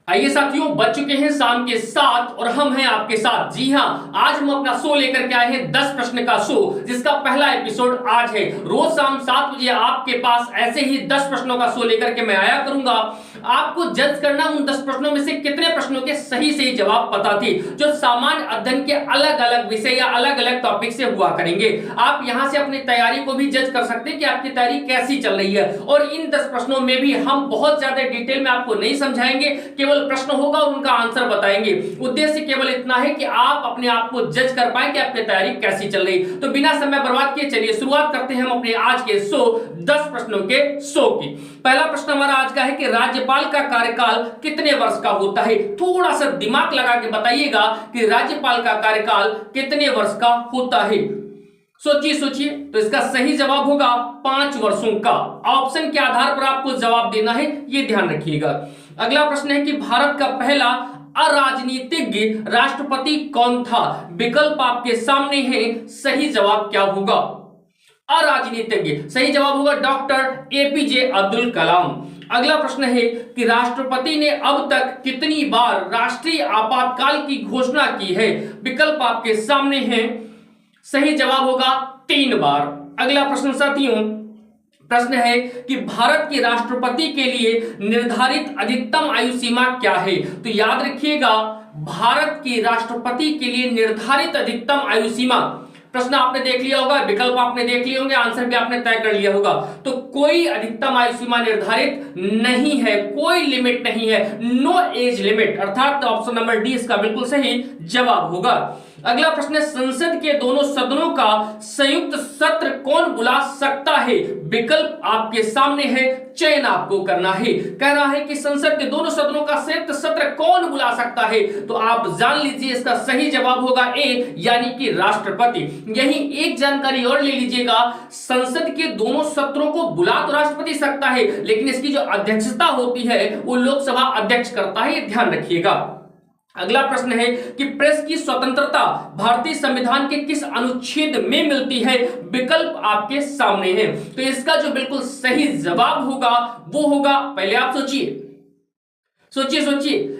आइए साथियों, बज चुके हैं शाम के 7 और हम हैं आपके साथ। जी हां, आज हम अपना शो लेकर के आए हैं 10 प्रश्न का शो, जिसका पहला एपिसोड आज है। रोज शाम 7 बजे आपके पास ऐसे ही 10 प्रश्नों का शो लेकर के मैं आया करूंगा। आपको जज करना उन 10 प्रश्नों में से कितने प्रश्नों के सही जवाब पता थे, जो सामान्य अध्ययन के अलग अलग विषय या अलग अलग टॉपिक से हुआ करेंगे। आप यहां से अपनी तैयारी को भी जज कर सकते हैं कि आपकी तैयारी कैसी चल रही है। और इन 10 प्रश्नों में भी हम बहुत ज्यादा डिटेल में आपको नहीं समझाएंगे, केवल प्रश्न होगा और उनका आंसर बताएंगे। उद्देश्य केवल इतना है कि आप अपने आप को जज कर पाए कि आपकी तैयारी कैसी चल रही। तो बिना समय बर्बाद किए चलिए शुरुआत करते हैं हम अपने आज के शो 10 प्रश्नों के शो की। पहला प्रश्न हमारा आज का है कि राज्यपाल का कार्यकाल कितने वर्ष का होता है। थोड़ा सा दिमाग लगा के बताइएगा कि राज्यपाल का कार्यकाल कितने वर्ष का होता है। सोचिए। तो इसका सही जवाब होगा 5 वर्षों का। ऑप्शन के आधार पर आपको जवाब देना है, ये ध्यान रखिएगा। अगला प्रश्न है कि भारत का पहला अराजनीतिक राष्ट्रपति कौन था। विकल्प आपके सामने है, सही जवाब क्या होगा। अराजनीतिक सही जवाब होगा डॉक्टर एपीजे अब्दुल कलाम। अगला प्रश्न है कि राष्ट्रपति ने अब तक कितनी बार राष्ट्रीय आपातकाल की घोषणा की है। विकल्प आपके सामने है, सही जवाब होगा 3 बार। अगला प्रश्न साथियों, प्रश्न है कि भारत के राष्ट्रपति के लिए निर्धारित अधिकतम आयु सीमा क्या है। तो याद रखिएगा, भारत के राष्ट्रपति के लिए निर्धारित अधिकतम आयु सीमा, प्रश्न आपने देख लिया होगा, विकल्प आपने देख लिए होंगे, आंसर भी आपने तय कर लिया होगा। तो कोई अधिकतम आयु सीमा निर्धारित नहीं है, कोई लिमिट नहीं है, नो एज लिमिट, अर्थात ऑप्शन नंबर डी इसका बिल्कुल सही जवाब होगा। अगला प्रश्न है, संसद के दोनों सदनों का संयुक्त सत्र कौन बुला सकता है। विकल्प आपके सामने है, चयन आपको करना है। कह रहा है कि संसद के दोनों सदनों का संयुक्त सत्र कौन बुला सकता है। तो आप जान लीजिए, इसका सही जवाब होगा ए, यानी कि राष्ट्रपति। यही एक जानकारी और ले लीजिएगा, संसद के दोनों सत्रों को बुला तो राष्ट्रपति सकता है, लेकिन इसकी जो अध्यक्षता होती है वो लोकसभा अध्यक्ष करता है, ये ध्यान रखिएगा। अगला प्रश्न है कि प्रेस की स्वतंत्रता भारतीय संविधान के किस अनुच्छेद में मिलती है। विकल्प आपके सामने है। तो इसका जो बिल्कुल सही जवाब होगा वो होगा, पहले आप सोचिए,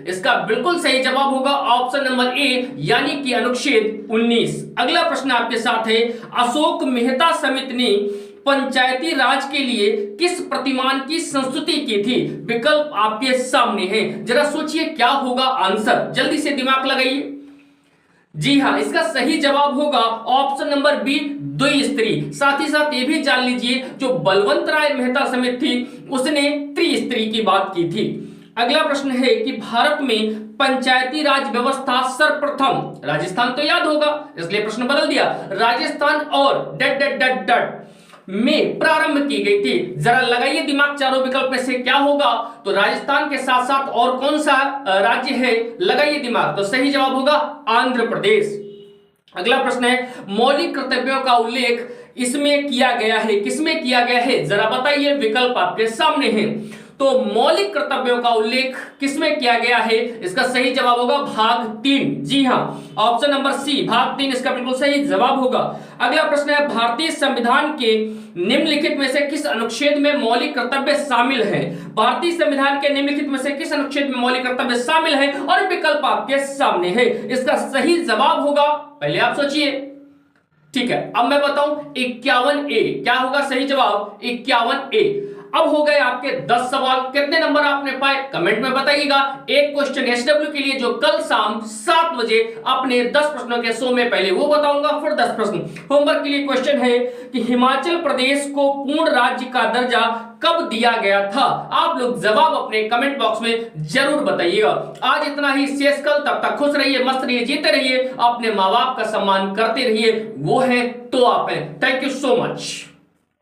इसका बिल्कुल सही जवाब होगा ऑप्शन नंबर ए, यानी कि अनुच्छेद 19। अगला प्रश्न आपके साथ है, अशोक मेहता समिति ने पंचायती राज के लिए किस प्रतिमान की संस्तुति की थी। विकल्प आपके सामने है, जरा सोचिए क्या होगा आंसर, जल्दी से दिमाग लगाइए। जी हां, इसका सही जवाब होगा ऑप्शन नंबर बी, द्विस्त्री। साथ ही साथ ये भी जान लीजिए, जो बलवंत राय मेहता समिति थी उसने त्रिस्त्री की बात की थी। अगला प्रश्न है कि भारत में पंचायती राज व्यवस्था सर्वप्रथम, राजस्थान तो याद होगा इसलिए प्रश्न बदल दिया, राजस्थान और डट डट डट डट में प्रारंभ की गई थी। जरा लगाइए दिमाग, चारों विकल्प में से क्या होगा। तो राजस्थान के साथ साथ और कौन सा राज्य है, लगाइए दिमाग। तो सही जवाब होगा आंध्र प्रदेश। अगला प्रश्न है, मौलिक कर्तव्यों का उल्लेख इसमें किया गया है, किसमें किया गया है, जरा बताइए। विकल्प आपके सामने है। तो मौलिक कर्तव्यों का उल्लेख किसमें किया गया है, इसका सही जवाब होगा भाग 3। जी हां, ऑप्शन नंबर सी, भाग 3 इसका बिल्कुल सही जवाब होगा। अगला प्रश्न है, भारतीय संविधान के निम्नलिखित में से किस अनुच्छेद में मौलिक कर्तव्य शामिल है। भारतीय संविधान के निम्नलिखित में से किस अनुच्छेद में मौलिक कर्तव्य शामिल है, और विकल्प आपके सामने है। इसका सही जवाब होगा, पहले आप सोचिए। ठीक है, अब मैं बताऊं, 51A। क्या होगा सही जवाब, 51A। अब हो गए आपके 10 सवाल। कितने नंबर आपने पाए कमेंट में बताइएगा। एक क्वेश्चन एसडब्ल्यू के लिए जो कल शाम 7 बजे अपने 10 प्रश्नों के शो में पहले वो बताऊंगा, फिर 10 प्रश्न। होमवर्क के लिए क्वेश्चन है कि हिमाचल प्रदेश को पूर्ण राज्य का दर्जा कब दिया गया था। आप लोग जवाब अपने कमेंट बॉक्स में जरूर बताइएगा। आज इतना ही, शेष कल, तब तक खुश रहिए, मस्त रहिए, जीते रहिए, अपने माँ बाप का सम्मान करते रहिए, वो है तो आप हैं। Thank you so much.